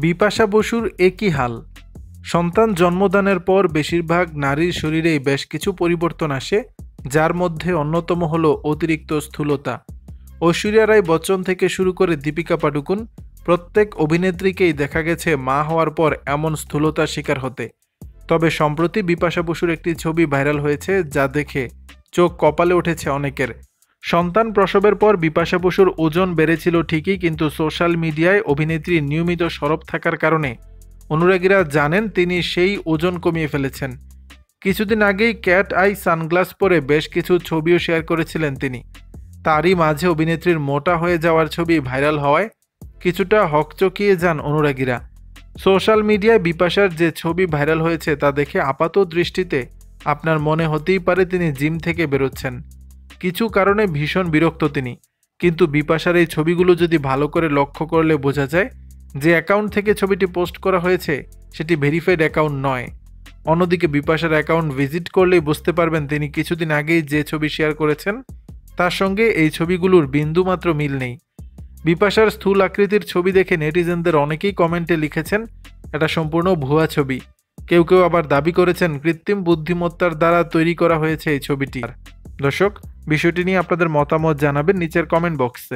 বিপাশা বসুর একই হাল। সন্তান জন্মদানের পর বেশিরভাগ নারীর শরীরেই বেশ কিছু পরিবর্তন আসে, যার মধ্যে অন্যতম হল অতিরিক্ত স্থূলতা। ঐশ্বরিয়া রায় বচ্চন থেকে শুরু করে দীপিকা পাডুকোন প্রত্যেক অভিনেত্রীকেই দেখা গেছে মা হওয়ার পর এমন স্থূলতার শিকার হতে। তবে সম্প্রতি বিপাশা বসুর একটি ছবি ভাইরাল হয়েছে, যা দেখে চোখ কপালে উঠেছে অনেকের। সন্তান প্রসবের পর বিপাশা বসুর ওজন বেড়েছিল ঠিকই, কিন্তু সোশ্যাল মিডিয়ায় অভিনেত্রীর নিয়মিত সরব থাকার কারণে অনুরাগীরা জানেন তিনি সেই ওজন কমিয়ে ফেলেছেন। কিছুদিন আগেই ক্যাট আই সানগ্লাস পরে বেশ কিছু ছবিও শেয়ার করেছিলেন তিনি। তারই মাঝে অভিনেত্রীর মোটা হয়ে যাওয়ার ছবি ভাইরাল হওয়ায় কিছুটা হকচকিয়ে যান অনুরাগীরা। সোশ্যাল মিডিয়ায় বিপাশার যে ছবি ভাইরাল হয়েছে তা দেখে আপাত দৃষ্টিতে আপনার মনে হতেই পারে তিনি জিম থেকে বেরোচ্ছেন। কিছু কারণে ভীষণ বিরক্ত তিনি, কিন্তু বিপাশার এই ছবিগুলো যদি ভালো করে লক্ষ্য করলে বোঝা যায় যে অ্যাকাউন্ট থেকে ছবিটি পোস্ট করা হয়েছে সেটি ভেরিফাইড অ্যাকাউন্ট নয়। অন্যদিকে বিপাশার অ্যাকাউন্ট ভিজিট করলেই বুঝতে পারবেন তিনি কিছুদিন আগেই যে ছবি শেয়ার করেছেন তার সঙ্গে এই ছবিগুলোর বিন্দুমাত্র মিল নেই। বিপাশার স্থূল আকৃতির ছবি দেখে নেটিজেনদের অনেকেই কমেন্টে লিখেছেন এটা সম্পূর্ণ ভুয়া ছবি। কেউ কেউ আবার দাবি করেছেন কৃত্রিম বুদ্ধিমত্তার দ্বারা তৈরি করা হয়েছে এই ছবিটি। দর্শক, বিষয়টি নিয়ে আপনাদের মতামত জানাবেন নিচের কমেন্ট বক্সে।